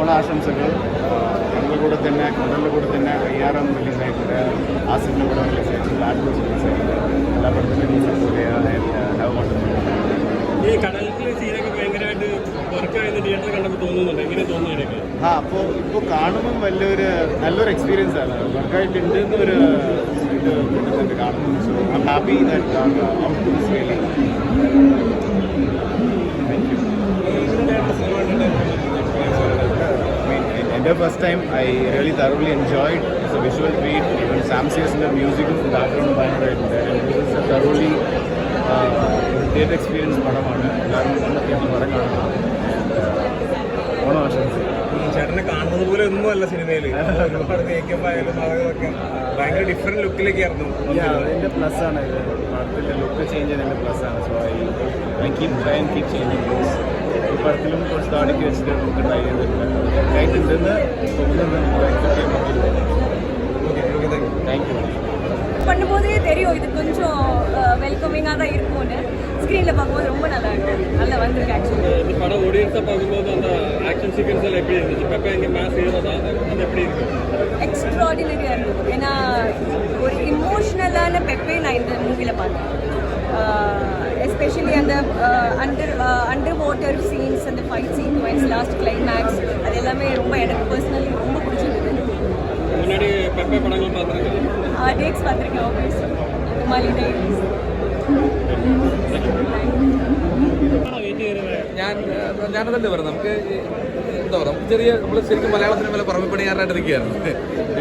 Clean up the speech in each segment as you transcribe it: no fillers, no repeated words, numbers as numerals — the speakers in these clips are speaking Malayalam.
ഓണാശംസകൾ. ഞങ്ങളുടെ കൂടെ തന്നെ കടലിൻ്റെ കൂടെ തന്നെ ARM റിലീസായിട്ടുണ്ട്, ആസിഫിൻ്റെ കൂടെ റിലീസായിട്ടുണ്ട്, ആൽബോസ് റിലീസായിട്ടുണ്ട്. എല്ലാ പടത്തിലും സപ്പോർട്ട് ഈ കടലിലെ സീനൊക്കെ ഭയങ്കരമായിട്ട് വർക്കായെന്ന് തിയേറ്ററിൽ കണ്ടപ്പോൾ തോന്നുന്നുണ്ട്. എങ്ങനെ തോന്നുന്നു? അപ്പോൾ ഇപ്പോൾ കാണുമ്പം നല്ലൊരു എക്സ്പീരിയൻസ് ആണ്. വർക്കായിട്ടുണ്ട് എന്നൊരു ഇത് കിട്ടുന്നുണ്ട് കാണുന്നത്. So I'm happy that output is really. Thank you. എൻ്റെ first time I really thoroughly enjoyed. It's a visual treat. Even Sam Sears's music background ഭയങ്കരമായിട്ടുണ്ട്. It's a thoroughly theatre experience പടമാണ്. എല്ലാവരും വന്നിട്ട് പടം കാണണം. ഓണാശംസ. ചേട്ടനെ കാണുന്നത് പോലെ ഒന്നും അല്ല സിനിമയിൽ. ഒരുപാട് മേക്കപ്പ് ആയാലും അതൊക്കെ ഭയങ്കര ഡിഫറെന്റ് ലുക്കിലേക്കായിരുന്നു. അതിൻ്റെ പ്ലസ് ആണ് ഇത്. പടത്തിൻ്റെ ലുക്ക് ചേഞ്ച് ചെയ്യുന്നതിൻ്റെ പ്ലസ് ആണ്. So I keep changing looks. ഈ പടത്തിലും കുറച്ച് താടിക്ക് വെച്ചിട്ട് നമുക്ക് ട്രൈ ചെയ്തിട്ടുണ്ട്. ആയിട്ടുണ്ടെന്ന് தேங்க்யூ. பண்ணும்போதே தெரியும் இது கொஞ்சம் வெல்கமிங்காக தான் இருக்கும்னு. ஸ்க்ரீனில் பார்க்கும்போது ரொம்ப நல்லா வந்திருக்கு. ஆக்சுவலி இந்த படம் ஆடியன்ஸாக பார்க்கும்போது அந்த ஆக்ஷன் சீக்வன்ஸ் எல்லாம் எப்படி இருந்துச்சு? பெப்பா எங்கே மேஸ் ஏறதா அது எப்படி இருக்கு? எக்ஸ்ட்ராடினரியாக இருந்தது. ஏன்னா ஒரு இமோஷ்னலான பெப்பே நான் இந்த மூவியில் பார்த்தேன். எஸ்பெஷலி அந்த அண்டர் வாட்டர் சீன்ஸ், அந்த ஃபைட் சீக்வன்ஸ், லாஸ்ட் கிளைமேக்ஸ், அது எல்லாமே ரொம்ப எனக்கு பர்சனலி ரொம்ப பிடிச்சிருந்தது. முன்னாடி பெப்பே படங்கள் பார்த்துருக்கேன். டேக்ஸ் பார்த்துருக்கேன். ஆப்வியஸ்லி மாலி டைரிஸ். ഞാനതല്ലേ പറയാം. നമുക്ക് എന്താ പറയുക, ചെറിയ നമ്മൾ ശരിക്കും മലയാള സിനിമയിലെ പറമ്പിപ്പണിയാറായിട്ട് നിൽക്കുകയായിരുന്നു.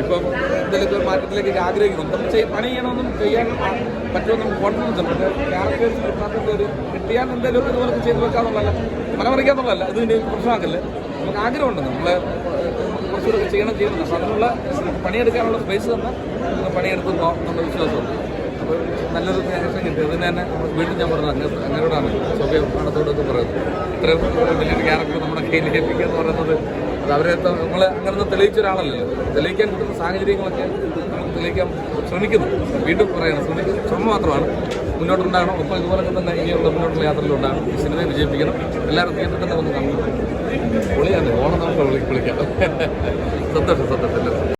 ഇപ്പം എന്തെങ്കിലും ഒരു മാറ്റത്തിലേക്ക് ആഗ്രഹിക്കുന്നു. നമുക്ക് പണി ചെയ്യണമെന്നും ചെയ്യാൻ പറ്റുമെന്നും കോൺഫിഡൻസ് ഉണ്ട്. ക്യാരക്ടേഴ്സ് കിട്ടാത്തത് ഒരു കിട്ടിയാൽ എന്തെങ്കിലും ഇതുപോലെ ചെയ്ത് വെക്കാന്നുള്ളതല്ല, മലമറിക്കാന്നുള്ളതല്ല. ഇത് ഇനി പ്രശ്നമാക്കല്ലേ. നമുക്ക് ആഗ്രഹമുണ്ട് നമ്മളെ കുറച്ചുകൂടെ ചെയ്യണം. അപ്പോൾ അതിനുള്ള പണിയെടുക്കാനുള്ള സ്പേസ് തന്നെ പണിയെടുക്കുന്നോ എന്നുള്ള വിശ്വാസമുണ്ട്. അപ്പോൾ നല്ലൊരു ക്യാരക്ടർ കിട്ടി. അതിന് തന്നെ വീണ്ടും ഞാൻ പറഞ്ഞു അങ്ങനോടാണ് സോഫിയ പണത്തോടൊക്കെ പറയുന്നത്. ഇത്രയും വലിയൊരു ക്യാരക്ടർ നമ്മുടെ കയ്യിൽ ഏൽപ്പിക്കുക എന്ന് പറയുന്നത് അത് അവരെ നമ്മൾ അങ്ങനൊന്നും തെളിയിച്ച ഒരാളല്ലല്ലോ. തെളിയിക്കാൻ കിട്ടുന്ന സാഹചര്യങ്ങളൊക്കെ നമ്മൾ തെളിയിക്കാൻ ശ്രമിക്കുന്നു. വീണ്ടും പറയണം, ശ്രമം മാത്രമാണ്. മുന്നോട്ടുണ്ടാകണം. ഒപ്പം ഇതുപോലൊക്കെ തന്നെ ഇനിയുള്ള മുന്നോട്ടുള്ള യാത്രയിലുണ്ടാകണം. ഈ സിനിമയെ വിജയിപ്പിക്കണം. എല്ലാവരും തിയേറ്ററിൽ തന്നെ വന്ന് കാണണം. പൊളിയാണ്. ഓണം നമുക്ക് വിളിക്കാം. സന്തോഷം.